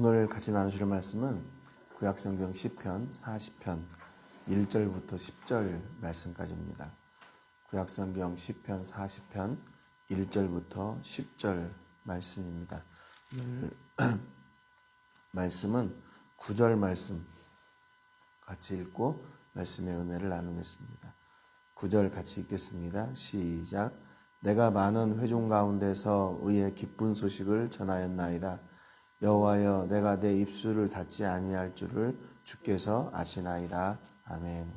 오늘 같이 나누실 말씀은 구약성경 시편 40편 1절부터 10절 말씀까지입니다. 구약성경 시편 40편 1절부터 10절 말씀입니다. 오늘 말씀은 9절 말씀 같이 읽고 말씀의 은혜를 나누겠습니다. 9절 같이 읽겠습니다. 시작. 내가 많은 회중 가운데서 의의 기쁜 소식을 전하였나이다. 여호와여, 내가 내 입술을 닫지 아니할 줄을 주께서 아시나이다. 아멘.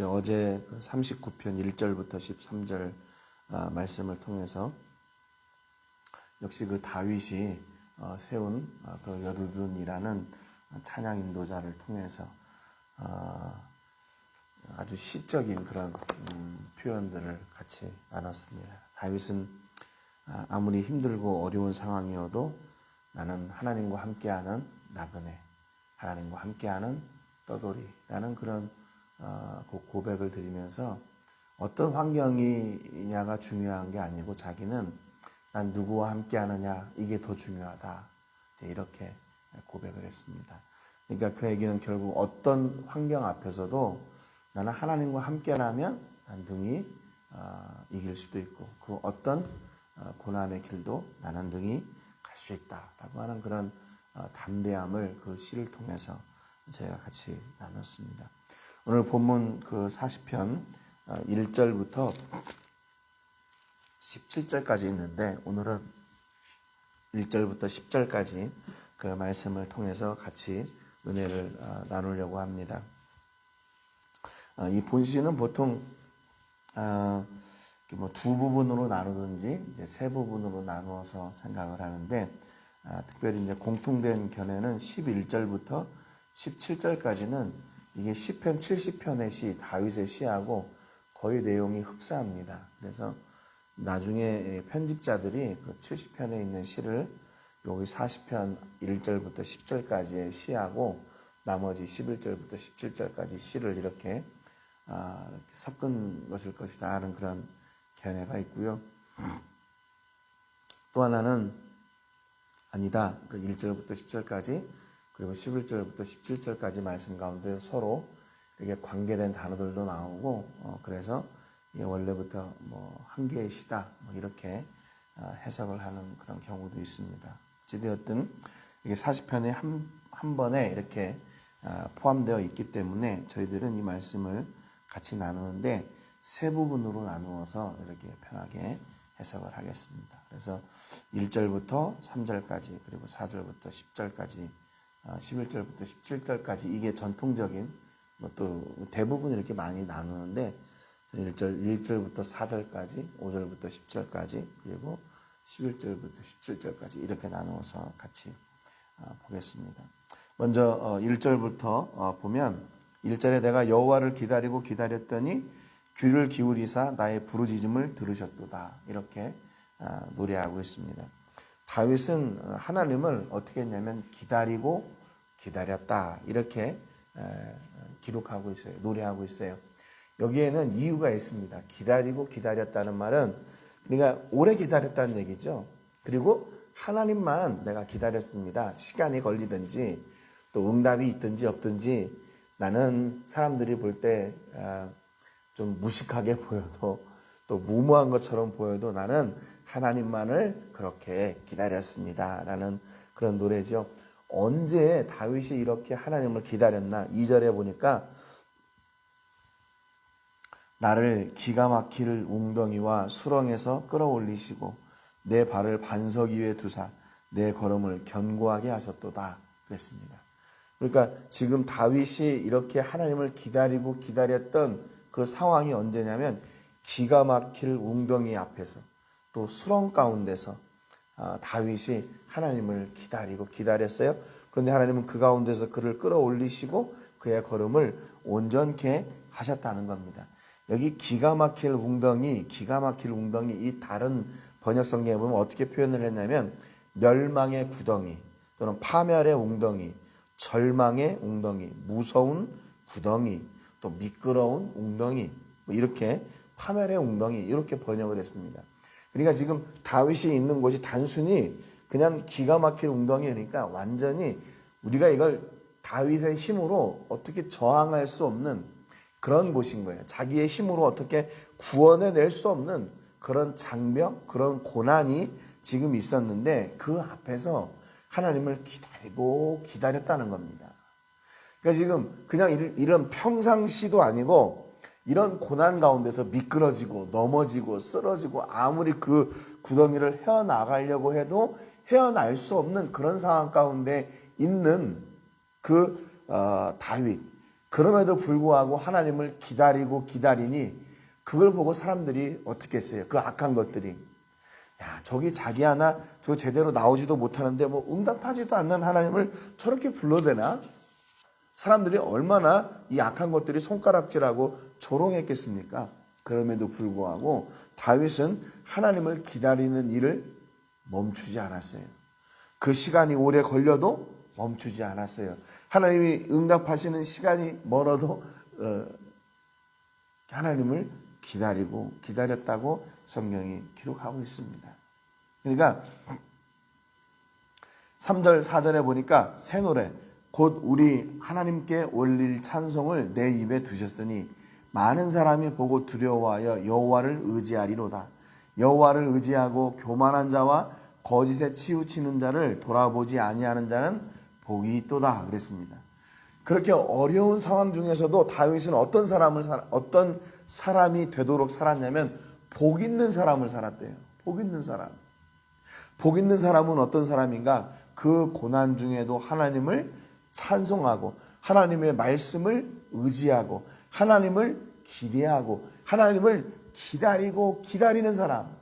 어제 39편 1절부터 13절 말씀을 통해서 역시 그 다윗이 세운 그 여두둔이라는 찬양 인도자를 통해서 아주 시적인 그런 표현들을 같이 나눴습니다. 다윗은 아무리 힘들고 어려운 상황이어도 나는 하나님과 함께하는 나그네, 하나님과 함께하는 떠돌이라는 그런 고백을 드리면서 어떤 환경이냐가 중요한 게 아니고 자기는 난 누구와 함께하느냐 이게 더 중요하다, 이렇게 고백을 했습니다. 그러니까 그에게는 결국 어떤 환경 앞에서도 나는 하나님과 함께라면 난 능히 이길 수도 있고 그 어떤 고난의 길도 나는 능히 갈 수 있다라고 하는 그런 담대함을 그 시를 통해서 제가 같이 나눴습니다. 오늘 본문 그 40편 1절부터 17절까지 있는데 오늘은 1절부터 10절까지 그 말씀을 통해서 같이 은혜를 나누려고 합니다. 이 본시는 보통 두 부분으로 나누든지 이제 세 부분으로 나누어서 생각을 하는데 특별히 이제 공통된 견해는 11절부터 17절까지는 이게 시편 70편의 시, 다윗의 시하고 거의 내용이 흡사합니다. 그래서 나중에 편집자들이 그 70편에 있는 시를 여기 40편 1절부터 10절까지의 시하고 나머지 11절부터 17절까지 시를 이렇게 섞은 것일 것이다 하는 그런 견해가 있고요. 또 하나는 아니다. 그 1절부터 10절까지 그리고 11절부터 17절까지 말씀 가운데 서로 이렇게 관계된 단어들도 나오고 그래서 원래부터 한 개의 시다 이렇게 해석을 하는 그런 경우도 있습니다. 어찌되었든 이게 40편에 한 번에 이렇게 포함되어 있기 때문에 저희들은 이 말씀을 같이 나누는데 세 부분으로 나누어서 이렇게 편하게 해석을 하겠습니다. 그래서 1절부터 3절까지 그리고 4절부터 10절까지 11절부터 17절까지 이게 전통적인 또 대부분 이렇게 많이 나누는데 1절부터 4절까지 5절부터 10절까지 그리고 11절부터 17절까지 이렇게 나누어서 같이 보겠습니다. 먼저 1절부터 보면 1절에 내가 여호와를 기다리고 기다렸더니 귀를 기울이사 나의 부르짖음을 들으셨도다 이렇게 노래하고 있습니다. 다윗은 하나님을 어떻게 했냐면 기다리고 기다렸다 이렇게 기록하고 있어요. 노래하고 있어요. 여기에는 이유가 있습니다. 기다리고 기다렸다는 말은 그러니까 오래 기다렸다는 얘기죠. 그리고 하나님만 내가 기다렸습니다. 시간이 걸리든지 또 응답이 있든지 없든지 나는 사람들이 볼 때 좀 무식하게 보여도 또 무모한 것처럼 보여도 나는 하나님만을 그렇게 기다렸습니다 라는 그런 노래죠. 언제 다윗이 이렇게 하나님을 기다렸나? 2절에 보니까 나를 기가 막힐 웅덩이와 수렁에서 끌어올리시고 내 발을 반석 위에 두사 내 걸음을 견고하게 하셨도다 그랬습니다. 그러니까 지금 다윗이 이렇게 하나님을 기다리고 기다렸던 그 상황이 언제냐면 기가 막힐 웅덩이 앞에서 또 수렁 가운데서 다윗이 하나님을 기다리고 기다렸어요. 그런데 하나님은 그 가운데서 그를 끌어올리시고 그의 걸음을 온전케 하셨다는 겁니다. 여기 기가 막힐 웅덩이 이 다른 번역 성경에 보면 어떻게 표현을 했냐면 멸망의 구덩이 또는 파멸의 웅덩이, 절망의 웅덩이, 무서운 구덩이, 또 미끄러운 웅덩이 이렇게 파멸의 웅덩이 이렇게 번역을 했습니다. 그러니까 지금 다윗이 있는 곳이 단순히 그냥 기가 막힌 웅덩이니까 완전히 우리가 이걸 다윗의 힘으로 어떻게 저항할 수 없는 그런 곳인 거예요. 자기의 힘으로 어떻게 구원해낼 수 없는 그런 장벽, 그런 고난이 지금 있었는데 그 앞에서 하나님을 기다리고 기다렸다는 겁니다. 그러니까 지금 그냥 이런 평상시도 아니고 이런 고난 가운데서 미끄러지고 넘어지고 쓰러지고 아무리 그 구덩이를 헤어나가려고 해도 헤어날 수 없는 그런 상황 가운데 있는 다윗. 그럼에도 불구하고 하나님을 기다리고 기다리니 그걸 보고 사람들이 어떻게 했어요? 그 악한 것들이. 야, 저기 자기 하나 저 제대로 나오지도 못하는데 뭐 응답하지도 않는 하나님을 저렇게 불러대나? 사람들이 얼마나 이 악한 것들이 손가락질하고 조롱했겠습니까? 그럼에도 불구하고 다윗은 하나님을 기다리는 일을 멈추지 않았어요. 그 시간이 오래 걸려도 멈추지 않았어요. 하나님이 응답하시는 시간이 멀어도 하나님을 기다리고 기다렸다고 성경이 기록하고 있습니다. 그러니까 3절 4절에 보니까 새 노래 곧 우리 하나님께 올릴 찬송을 내 입에 두셨으니 많은 사람이 보고 두려워하여 여호와를 의지하리로다. 여호와를 의지하고 교만한 자와 거짓에 치우치는 자를 돌아보지 아니하는 자는 복이 있도다 그랬습니다. 그렇게 어려운 상황 중에서도 다윗은 어떤 사람이 되도록 살았냐면 복 있는 사람을 살았대요. 복 있는 사람. 복 있는 사람은 어떤 사람인가? 그 고난 중에도 하나님을 찬송하고 하나님의 말씀을 의지하고 하나님을 기대하고 하나님을 기다리고 기다리는 사람.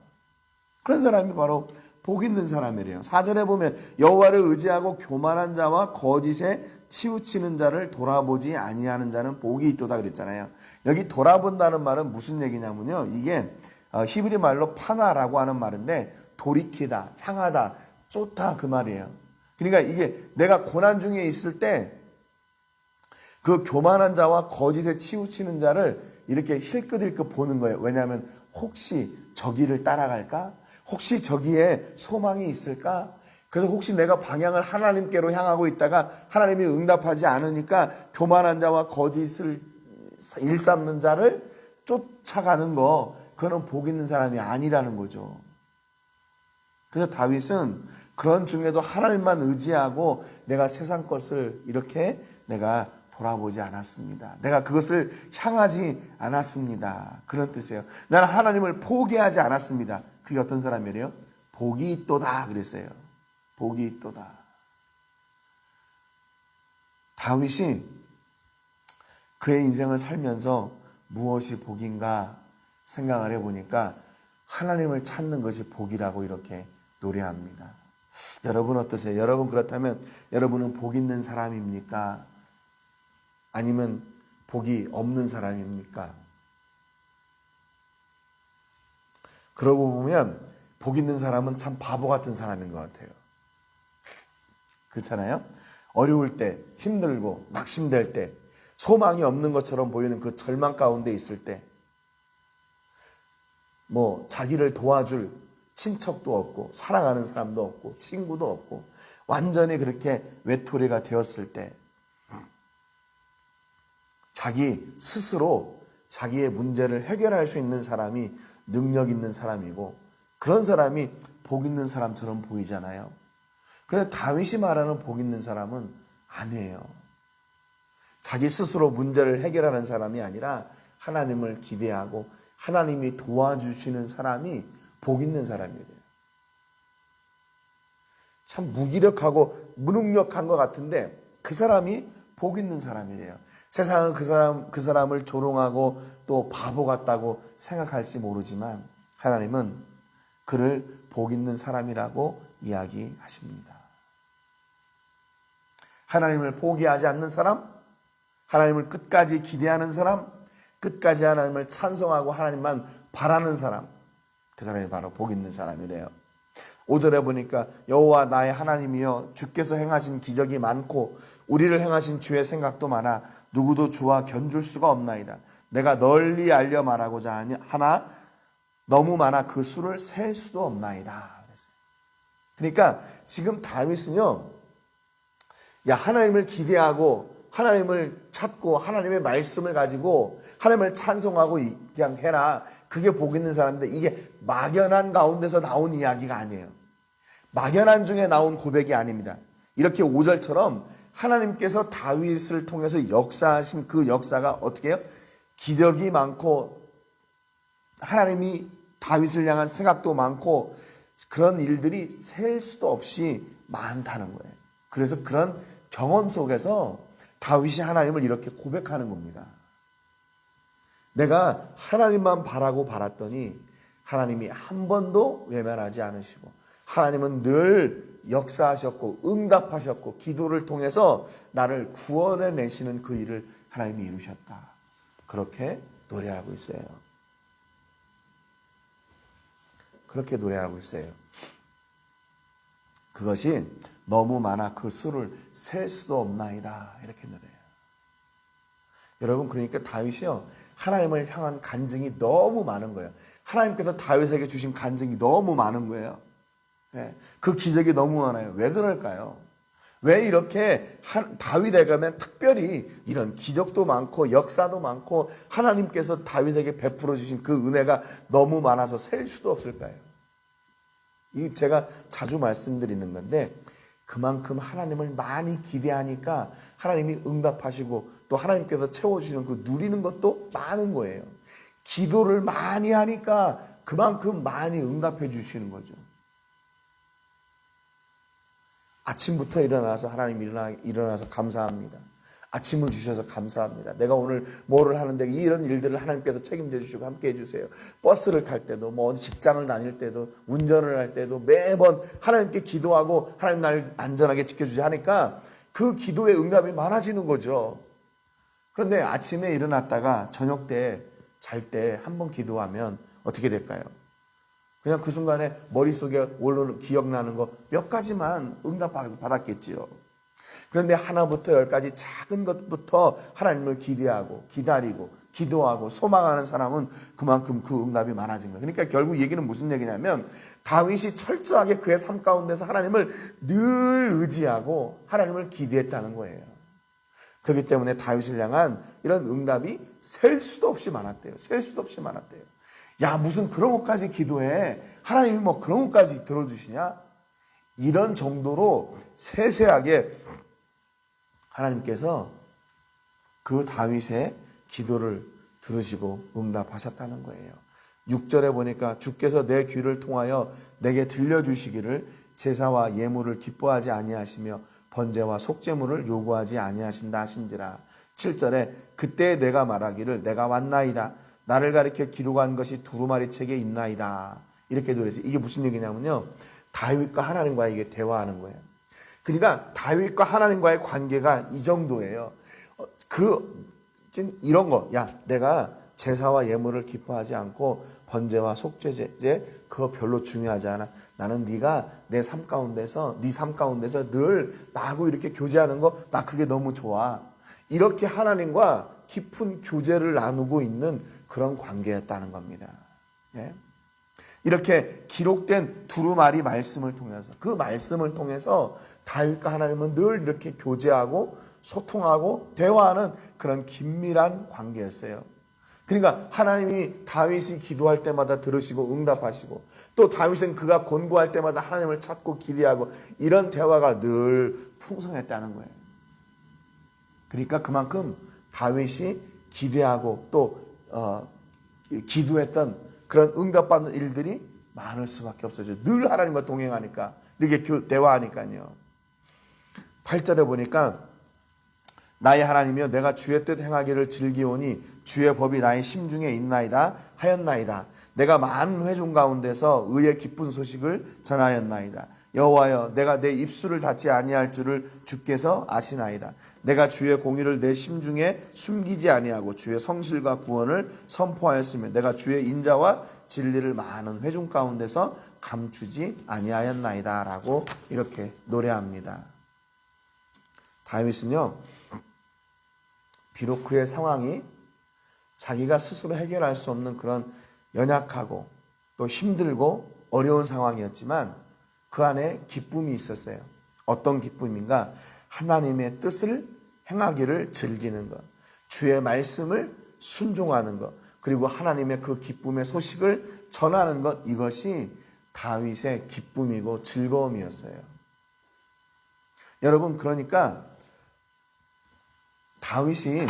그런 사람이 바로 복 있는 사람이래요. 4절에 보면 여호와를 의지하고 교만한 자와 거짓에 치우치는 자를 돌아보지 아니하는 자는 복이 있도다 그랬잖아요. 여기 돌아본다는 말은 무슨 얘기냐면요. 이게 히브리 말로 파나라고 하는 말인데 돌이키다, 향하다, 쫓다 그 말이에요. 그러니까 이게 내가 고난 중에 있을 때 그 교만한 자와 거짓에 치우치는 자를 이렇게 힐끗힐끗 보는 거예요. 왜냐하면 혹시 저기를 따라갈까? 혹시 저기에 소망이 있을까? 그래서 혹시 내가 방향을 하나님께로 향하고 있다가 하나님이 응답하지 않으니까 교만한 자와 거짓을 일삼는 자를 쫓아가는 거, 그거는 복 있는 사람이 아니라는 거죠. 그래서 다윗은 그런 중에도 하나님만 의지하고 내가 세상 것을 이렇게 내가 돌아보지 않았습니다. 내가 그것을 향하지 않았습니다. 그런 뜻이에요. 나는 하나님을 포기하지 않았습니다. 그게 어떤 사람이래요? 복이 있도다 그랬어요. 복이 있도다. 다윗이 그의 인생을 살면서 무엇이 복인가 생각을 해보니까 하나님을 찾는 것이 복이라고 이렇게 노래합니다. 여러분 어떠세요? 여러분 그렇다면 여러분은 복 있는 사람입니까? 아니면 복이 없는 사람입니까? 그러고 보면 복 있는 사람은 참 바보 같은 사람인 것 같아요. 그렇잖아요? 어려울 때, 힘들고 낙심될 때, 소망이 없는 것처럼 보이는 그 절망 가운데 있을 때, 뭐 자기를 도와줄 친척도 없고 사랑하는 사람도 없고 친구도 없고 완전히 그렇게 외톨이가 되었을 때 자기 스스로 자기의 문제를 해결할 수 있는 사람이 능력 있는 사람이고 그런 사람이 복 있는 사람처럼 보이잖아요. 그런데 다윗이 말하는 복 있는 사람은 아니에요. 자기 스스로 문제를 해결하는 사람이 아니라 하나님을 기대하고 하나님이 도와주시는 사람이 복 있는 사람이래요. 참 무기력하고 무능력한 것 같은데 그 사람이 복 있는 사람이래요. 세상은 그 사람을 조롱하고 또 바보 같다고 생각할지 모르지만 하나님은 그를 복 있는 사람이라고 이야기하십니다. 하나님을 포기하지 않는 사람, 하나님을 끝까지 기대하는 사람, 끝까지 하나님을 찬송하고 하나님만 바라는 사람, 그 사람이 바로 복 있는 사람이래요. 5절에 보니까 여호와 나의 하나님이여 주께서 행하신 기적이 많고 우리를 행하신 주의 생각도 많아 누구도 주와 견줄 수가 없나이다. 내가 널리 알려 말하고자 하나 너무 많아 그 수를 셀 수도 없나이다. 그러니까 지금 다윗은요, 야, 하나님을 기대하고 하나님을 찾고 하나님의 말씀을 가지고 하나님을 찬송하고 그냥 해라. 그게 복 있는 사람인데 이게 막연한 가운데서 나온 이야기가 아니에요. 막연한 중에 나온 고백이 아닙니다. 이렇게 5절처럼 하나님께서 다윗을 통해서 역사하신 그 역사가 어떻게 해요? 기적이 많고 하나님이 다윗을 향한 생각도 많고 그런 일들이 셀 수도 없이 많다는 거예요. 그래서 그런 경험 속에서 다윗이 하나님을 이렇게 고백하는 겁니다. 내가 하나님만 바라고 바랐더니 하나님이 한 번도 외면하지 않으시고 하나님은 늘 역사하셨고 응답하셨고 기도를 통해서 나를 구원해내시는 그 일을 하나님이 이루셨다. 그렇게 노래하고 있어요. 그렇게 노래하고 있어요. 그것이 너무 많아 그 수를 셀 수도 없나이다. 이렇게 노래해요. 여러분, 그러니까 다윗이요, 하나님을 향한 간증이 너무 많은 거예요. 하나님께서 다윗에게 주신 간증이 너무 많은 거예요. 네, 그 기적이 너무 많아요. 왜 그럴까요? 왜 이렇게 다윗에게 가면 특별히 이런 기적도 많고 역사도 많고 하나님께서 다윗에게 베풀어 주신 그 은혜가 너무 많아서 셀 수도 없을까요? 이 제가 자주 말씀드리는 건데, 그만큼 하나님을 많이 기대하니까 하나님이 응답하시고 또 하나님께서 채워주시는 그 누리는 것도 많은 거예요. 기도를 많이 하니까 그만큼 많이 응답해 주시는 거죠. 아침부터 일어나서 하나님 일어나서 감사합니다. 아침을 주셔서 감사합니다. 내가 오늘 뭐를 하는데 이런 일들을 하나님께서 책임져 주시고 함께 해주세요. 버스를 탈 때도 어디 직장을 다닐 때도 운전을 할 때도 매번 하나님께 기도하고 하나님 나를 안전하게 지켜주지 하니까 그 기도의 응답이 많아지는 거죠. 그런데 아침에 일어났다가 저녁 때 잘 때 한번 기도하면 어떻게 될까요? 그냥 그 순간에 머릿속에 올라오는 기억나는 거 몇 가지만 응답받았겠지요. 그런데 하나부터 열까지 작은 것부터 하나님을 기대하고 기다리고 기도하고 소망하는 사람은 그만큼 그 응답이 많아진 거예요. 그러니까 결국 얘기는 무슨 얘기냐면 다윗이 철저하게 그의 삶 가운데서 하나님을 늘 의지하고 하나님을 기대했다는 거예요. 그렇기 때문에 다윗을 향한 이런 응답이 셀 수도 없이 많았대요. 셀 수도 없이 많았대요. 야, 무슨 그런 것까지 기도해? 하나님이 뭐 그런 것까지 들어주시냐? 이런 정도로 세세하게 하나님께서 그 다윗의 기도를 들으시고 응답하셨다는 거예요. 6절에 보니까 주께서 내 귀를 통하여 내게 들려주시기를 제사와 예물을 기뻐하지 아니하시며 번제와 속죄물을 요구하지 아니하신다 하신지라. 7절에 그때 내가 말하기를 내가 왔나이다. 나를 가리켜 기록한 것이 두루마리 책에 있나이다. 이렇게 노래했어요. 이게 무슨 얘기냐면요, 다윗과 하나님과 이게 대화하는 거예요. 그러니까 다윗과 하나님과의 관계가 이 정도예요. 이런 거, 야, 내가 제사와 예물을 기뻐하지 않고 번제와 속죄제 그거 별로 중요하지 않아. 나는 네가 내 삶 가운데서 네 삶 가운데서 늘 나하고 이렇게 교제하는 거 나 그게 너무 좋아. 이렇게 하나님과 깊은 교제를 나누고 있는 그런 관계였다는 겁니다. 예? 이렇게 기록된 두루마리 말씀을 통해서 그 말씀을 통해서 다윗과 하나님은 늘 이렇게 교제하고 소통하고 대화하는 그런 긴밀한 관계였어요. 그러니까 하나님이 다윗이 기도할 때마다 들으시고 응답하시고 또 다윗은 그가 권고할 때마다 하나님을 찾고 기대하고 이런 대화가 늘 풍성했다는 거예요. 그러니까 그만큼 다윗이 기대하고 또 기도했던 그런 응답받는 일들이 많을 수밖에 없어요. 늘 하나님과 동행하니까 이렇게 대화하니까요. 8절에 보니까 나의 하나님이여 내가 주의 뜻 행하기를 즐기오니 주의 법이 나의 심중에 있나이다 하였나이다. 내가 많은 회중 가운데서 의의 기쁜 소식을 전하였나이다. 여호와여 내가 내 입술을 닫지 아니할 줄을 주께서 아시나이다. 내가 주의 공의를 내 심중에 숨기지 아니하고 주의 성실과 구원을 선포하였으며 내가 주의 인자와 진리를 많은 회중 가운데서 감추지 아니하였나이다 라고 이렇게 노래합니다. 다윗은요, 비록 그의 상황이 자기가 스스로 해결할 수 없는 그런 연약하고 또 힘들고 어려운 상황이었지만 그 안에 기쁨이 있었어요. 어떤 기쁨인가? 하나님의 뜻을 행하기를 즐기는 것, 주의 말씀을 순종하는 것, 그리고 하나님의 그 기쁨의 소식을 전하는 것, 이것이 다윗의 기쁨이고 즐거움이었어요. 여러분, 그러니까 다윗이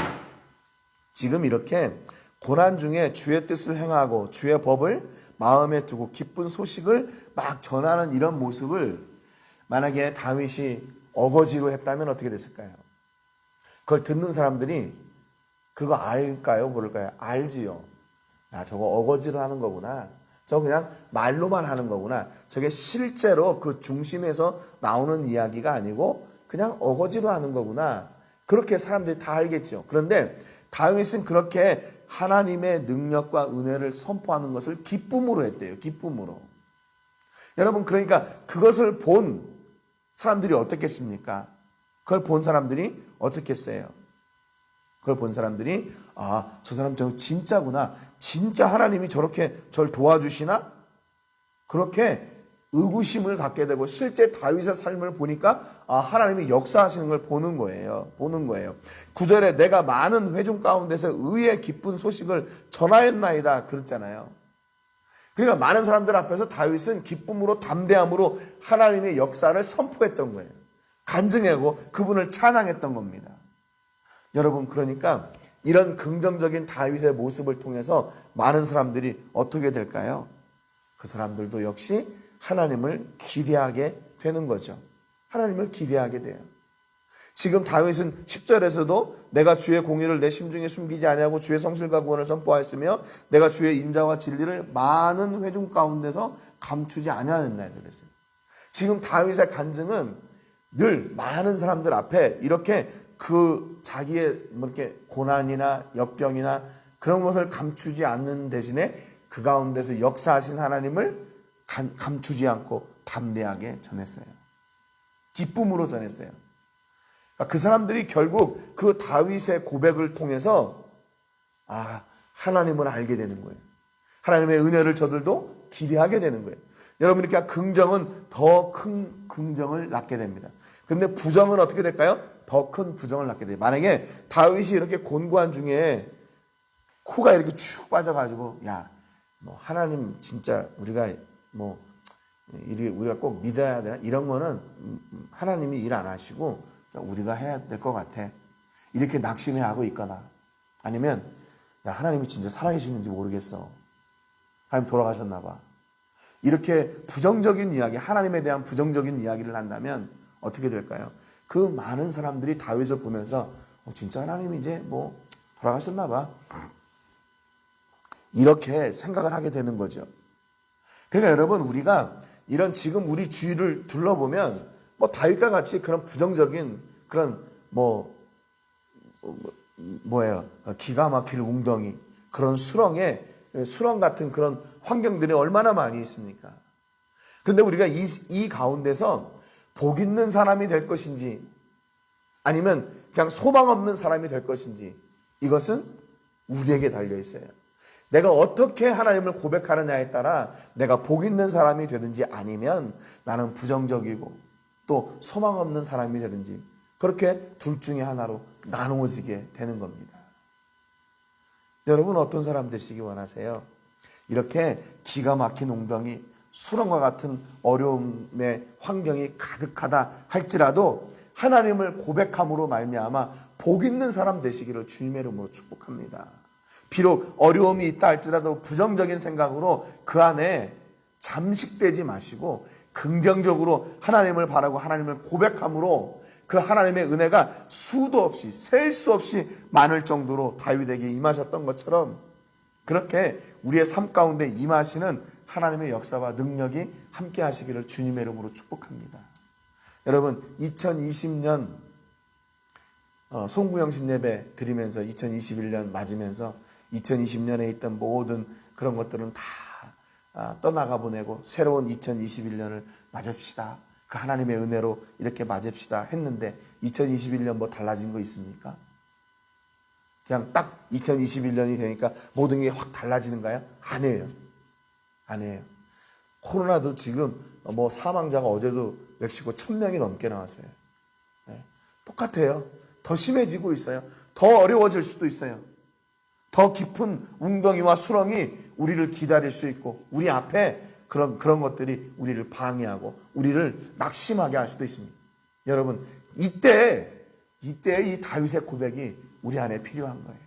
지금 이렇게 고난 중에 주의 뜻을 행하고 주의 법을 마음에 두고 기쁜 소식을 막 전하는 이런 모습을 만약에 다윗이 어거지로 했다면 어떻게 됐을까요? 그걸 듣는 사람들이 그거 알까요? 모를까요? 알지요. 아, 저거 어거지로 하는 거구나. 저거 그냥 말로만 하는 거구나. 저게 실제로 그 중심에서 나오는 이야기가 아니고 그냥 어거지로 하는 거구나. 그렇게 사람들이 다 알겠죠. 그런데 다윗은 그렇게 하나님의 능력과 은혜를 선포하는 것을 기쁨으로 했대요. 기쁨으로. 여러분, 그러니까 그것을 본 사람들이 어떻겠습니까? 그걸 본 사람들이 어떻겠어요? 그걸 본 사람들이 아, 저 사람 저 진짜구나. 진짜 하나님이 저렇게 저를 도와주시나? 그렇게 의구심을 갖게 되고 실제 다윗의 삶을 보니까 아, 하나님이 역사하시는 걸 보는 거예요. 보는 거예요. 9절에 내가 많은 회중 가운데서 의의 기쁜 소식을 전하였나이다 그랬잖아요. 그러니까 많은 사람들 앞에서 다윗은 기쁨으로 담대함으로 하나님의 역사를 선포했던 거예요. 간증하고 그분을 찬양했던 겁니다. 여러분, 그러니까 이런 긍정적인 다윗의 모습을 통해서 많은 사람들이 어떻게 될까요? 그 사람들도 역시 하나님을 기대하게 되는 거죠. 하나님을 기대하게 돼요. 지금 다윗은 10절에서도 내가 주의 공의를 내 심중에 숨기지 아니하고 주의 성실과 구원을 선포하였으며 내가 주의 인자와 진리를 많은 회중 가운데서 감추지 아니하였나이다 그랬어요. 지금 다윗의 간증은 늘 많은 사람들 앞에 이렇게 그 자기의 뭐 이렇게 고난이나 역경이나 그런 것을 감추지 않는 대신에 그 가운데서 역사하신 하나님을 감추지 않고 담대하게 전했어요. 기쁨으로 전했어요. 그 사람들이 결국 그 다윗의 고백을 통해서 아, 하나님을 알게 되는 거예요. 하나님의 은혜를 저들도 기대하게 되는 거예요. 여러분, 이렇게 긍정은 더 큰 긍정을 낳게 됩니다. 그런데 부정은 어떻게 될까요? 더 큰 부정을 낳게 돼요. 만약에 다윗이 이렇게 곤고한 중에 코가 이렇게 축 빠져가지고 야, 뭐 하나님 진짜 우리가 뭐 우리가 꼭 믿어야 되나? 이런 거는 하나님이 일 안 하시고 우리가 해야 될 것 같아. 이렇게 낙심해하고 있거나 아니면 야, 하나님이 진짜 살아계시는지 모르겠어. 하나님 돌아가셨나 봐. 이렇게 부정적인 이야기, 하나님에 대한 부정적인 이야기를 한다면 어떻게 될까요? 그 많은 사람들이 다윗을 보면서 진짜 하나님이 이제 뭐 돌아가셨나 봐. 이렇게 생각을 하게 되는 거죠. 그러니까 여러분, 우리가 이런 지금 우리 주위를 둘러보면 뭐 다윗과 같이 그런 부정적인 그런 뭐예요? 기가 막힐 웅덩이, 그런 수렁 같은 그런 환경들이 얼마나 많이 있습니까? 그런데 우리가 이 가운데서 복 있는 사람이 될 것인지 아니면 그냥 소망 없는 사람이 될 것인지 이것은 우리에게 달려 있어요. 내가 어떻게 하나님을 고백하느냐에 따라 내가 복 있는 사람이 되든지 아니면 나는 부정적이고 또 소망 없는 사람이 되든지 그렇게 둘 중에 하나로 나누어지게 되는 겁니다. 여러분, 어떤 사람 되시기 원하세요? 이렇게 기가 막힌 웅덩이, 수렁과 같은 어려움의 환경이 가득하다 할지라도 하나님을 고백함으로 말미암아 복 있는 사람 되시기를 주님의 이름으로 축복합니다. 비록 어려움이 있다 할지라도 부정적인 생각으로 그 안에 잠식되지 마시고 긍정적으로 하나님을 바라고 하나님을 고백함으로 그 하나님의 은혜가 수도 없이 셀 수 없이 많을 정도로 다윗에게 임하셨던 것처럼 그렇게 우리의 삶 가운데 임하시는 하나님의 역사와 능력이 함께 하시기를 주님의 이름으로 축복합니다. 여러분, 2020년 송구영신 예배 드리면서 2021년 맞으면서 2020년에 있던 모든 그런 것들은 다 떠나가 보내고 새로운 2021년을 맞읍시다. 그 하나님의 은혜로 이렇게 맞읍시다 했는데 2021년 뭐 달라진 거 있습니까? 그냥 딱 2021년이 되니까 모든 게 확 달라지는가요? 아니에요. 아니에요. 코로나도 지금 뭐 사망자가 어제도 멕시코 1000명이 넘게 나왔어요. 네. 똑같아요. 더 심해지고 있어요. 더 어려워질 수도 있어요. 더 깊은 웅덩이와 수렁이 우리를 기다릴 수 있고 우리 앞에 그런 것들이 우리를 방해하고 우리를 낙심하게 할 수도 있습니다. 여러분, 이때 이 다윗의 고백이 우리 안에 필요한 거예요.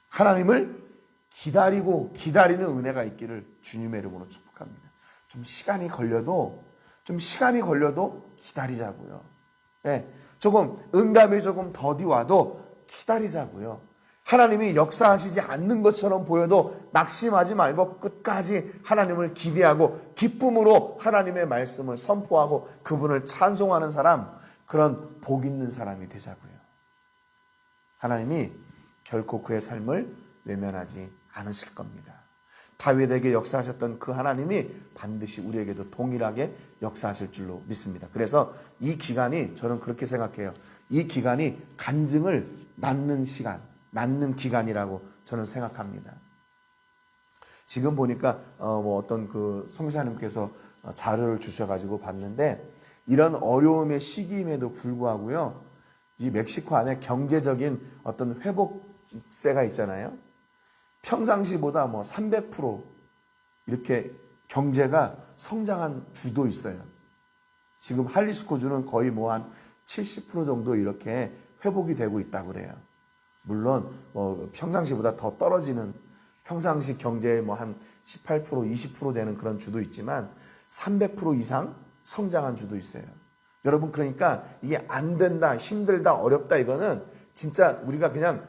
하나님을 기다리고 기다리는 은혜가 있기를 주님의 이름으로 축복합니다. 좀 시간이 걸려도 기다리자고요. 네, 조금 응답이 조금 더디 와도 기다리자고요. 하나님이 역사하시지 않는 것처럼 보여도 낙심하지 말고 끝까지 하나님을 기대하고 기쁨으로 하나님의 말씀을 선포하고 그분을 찬송하는 사람, 그런 복 있는 사람이 되자고요. 하나님이 결코 그의 삶을 외면하지 않으실 겁니다. 다윗에게 역사하셨던 그 하나님이 반드시 우리에게도 동일하게 역사하실 줄로 믿습니다. 그래서 이 기간이, 저는 그렇게 생각해요. 이 기간이 간증을 낳는 기간이라고 저는 생각합니다. 지금 보니까 어떤 그 성사님께서 자료를 주셔가지고 봤는데, 이런 어려움의 시기임에도 불구하고요, 이 멕시코 안에 경제적인 어떤 회복세가 있잖아요. 평상시보다 300% 이렇게 경제가 성장한 주도 있어요. 지금 할리스코 주는 거의 한 70% 정도 이렇게 회복이 되고 있다고 그래요. 물론 평상시보다 더 떨어지는, 평상시 경제의 한 18%, 20% 되는 그런 주도 있지만 300% 이상 성장한 주도 있어요. 여러분, 그러니까 이게 안 된다, 힘들다, 어렵다, 이거는 진짜 우리가 그냥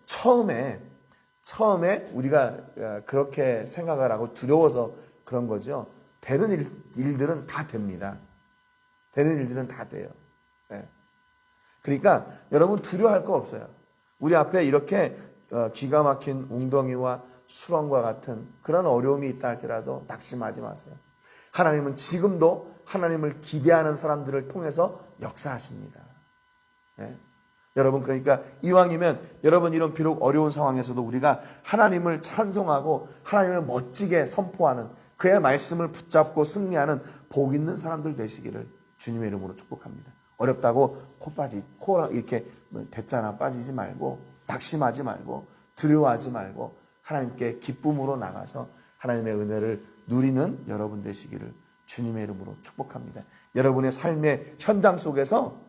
처음에 우리가 그렇게 생각을 하고 두려워서 그런 거죠. 되는 일들은 다 됩니다. 되는 일들은 다 돼요. 네. 그러니까 여러분, 두려워할 거 없어요. 우리 앞에 이렇게 기가 막힌 웅덩이와 수렁과 같은 그런 어려움이 있다 할지라도 낙심하지 마세요. 하나님은 지금도 하나님을 기대하는 사람들을 통해서 역사하십니다. 네. 여러분, 그러니까 이왕이면 여러분, 이런 비록 어려운 상황에서도 우리가 하나님을 찬송하고 하나님을 멋지게 선포하는, 그의 말씀을 붙잡고 승리하는 복 있는 사람들 되시기를 주님의 이름으로 축복합니다. 어렵다고 코 이렇게 됐잖아 빠지지 말고, 낙심하지 말고, 두려워하지 말고, 하나님께 기쁨으로 나가서 하나님의 은혜를 누리는 여러분 되시기를 주님의 이름으로 축복합니다. 여러분의 삶의 현장 속에서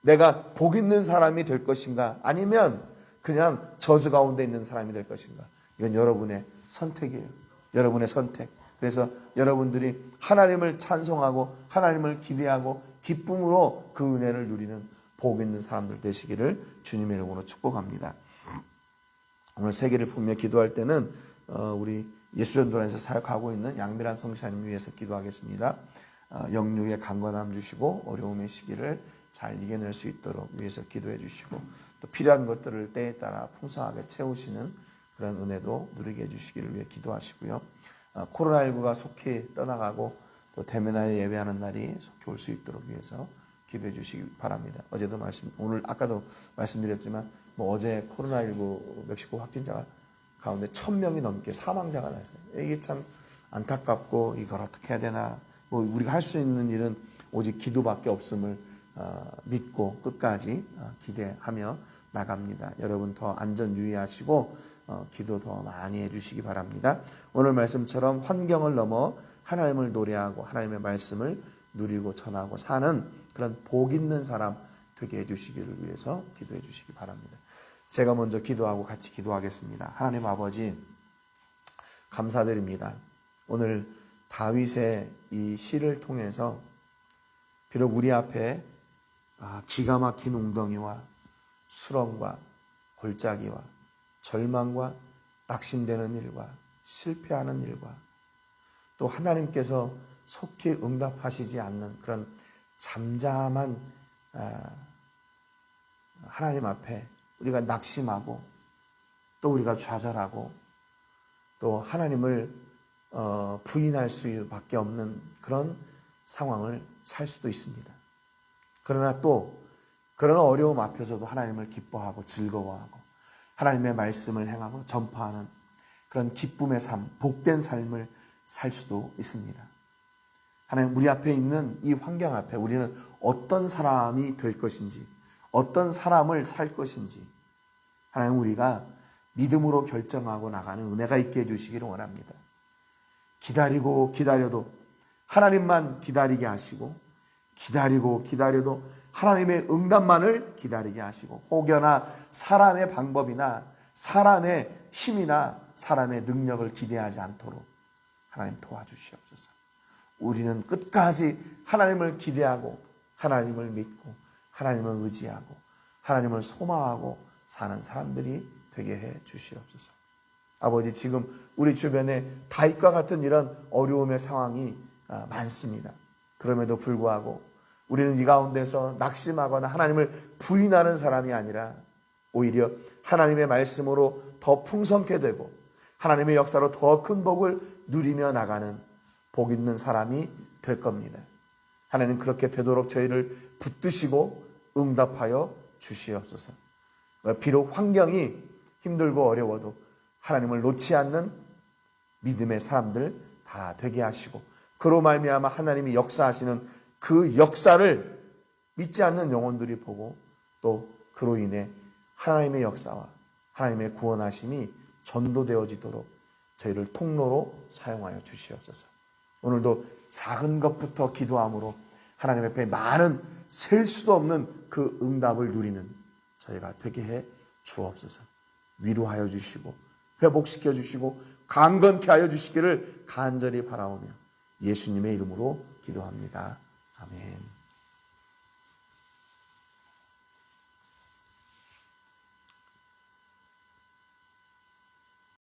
내가 복 있는 사람이 될 것인가, 아니면 그냥 저주 가운데 있는 사람이 될 것인가, 이건 여러분의 선택이에요. 여러분의 선택. 그래서 여러분들이 하나님을 찬송하고 하나님을 기대하고 기쁨으로 그 은혜를 누리는 복 있는 사람들 되시기를 주님의 이름으로 축복합니다. 오늘 세계를 품며 기도할 때는 우리 예수전도단에서 사역하고 있는 양미란 성사님 위해서 기도하겠습니다. 영육의 강건함 주시고 어려움의 시기를 잘 이겨낼 수 있도록 위해서 기도해 주시고, 또 필요한 것들을 때에 따라 풍성하게 채우시는 그런 은혜도 누리게 해주시기를 위해 기도하시고요. 코로나19가 속히 떠나가고 또 대면하여 예배하는 날이 속히 올 수 있도록 위해서 기도해 주시기 바랍니다. 오늘 아까도 말씀드렸지만 어제 코로나19 멕시코 확진자가 가운데 1000명이 넘게 사망자가 났어요. 이게 참 안타깝고, 이걸 어떻게 해야 되나, 우리가 할 수 있는 일은 오직 기도밖에 없음을 믿고 끝까지 기대하며 나갑니다. 여러분, 더 안전 유의하시고 기도 더 많이 해주시기 바랍니다. 오늘 말씀처럼 환경을 넘어 하나님을 노래하고 하나님의 말씀을 누리고 전하고 사는 그런 복 있는 사람 되게 해주시기를 위해서 기도해 주시기 바랍니다. 제가 먼저 기도하고 같이 기도하겠습니다. 하나님 아버지, 감사드립니다. 오늘 다윗의 이 시를 통해서 비록 우리 앞에 기가 막힌 웅덩이와 수렁과 골짜기와 절망과 낙심되는 일과 실패하는 일과 또 하나님께서 속히 응답하시지 않는 그런 잠잠한 하나님 앞에 우리가 낙심하고 또 우리가 좌절하고 또 하나님을 부인할 수밖에 없는 그런 상황을 살 수도 있습니다. 그러나 또 그런 어려움 앞에서도 하나님을 기뻐하고 즐거워하고 하나님의 말씀을 행하고 전파하는 그런 기쁨의 삶, 복된 삶을 살 수도 있습니다. 하나님, 우리 앞에 있는 이 환경 앞에 우리는 어떤 사람이 될 것인지, 어떤 사람을 살 것인지 하나님, 우리가 믿음으로 결정하고 나가는 은혜가 있게 해주시기를 원합니다. 기다리고 기다려도 하나님만 기다리게 하시고, 기다리고 기다려도 하나님의 응답만을 기다리게 하시고, 혹여나 사람의 방법이나 사람의 힘이나 사람의 능력을 기대하지 않도록 하나님 도와주시옵소서. 우리는 끝까지 하나님을 기대하고 하나님을 믿고 하나님을 의지하고 하나님을 소망하고 사는 사람들이 되게 해 주시옵소서. 아버지, 지금 우리 주변에 다윗과 같은 이런 어려움의 상황이 많습니다. 그럼에도 불구하고 우리는 이 가운데서 낙심하거나 하나님을 부인하는 사람이 아니라 오히려 하나님의 말씀으로 더 풍성케 되고 하나님의 역사로 더 큰 복을 누리며 나가는 복 있는 사람이 될 겁니다. 하나님, 그렇게 되도록 저희를 붙드시고 응답하여 주시옵소서. 비록 환경이 힘들고 어려워도 하나님을 놓지 않는 믿음의 사람들 다 되게 하시고, 그로 말미암아 하나님이 역사하시는 그 역사를 믿지 않는 영혼들이 보고 또 그로 인해 하나님의 역사와 하나님의 구원하심이 전도되어지도록 저희를 통로로 사용하여 주시옵소서. 오늘도 작은 것부터 기도함으로 하나님 앞에 많은 셀 수도 없는 그 응답을 누리는 저희가 되게 해 주옵소서. 위로하여 주시고 회복시켜 주시고 강건케 하여 주시기를 간절히 바라오며 예수님의 이름으로 기도합니다. 아멘.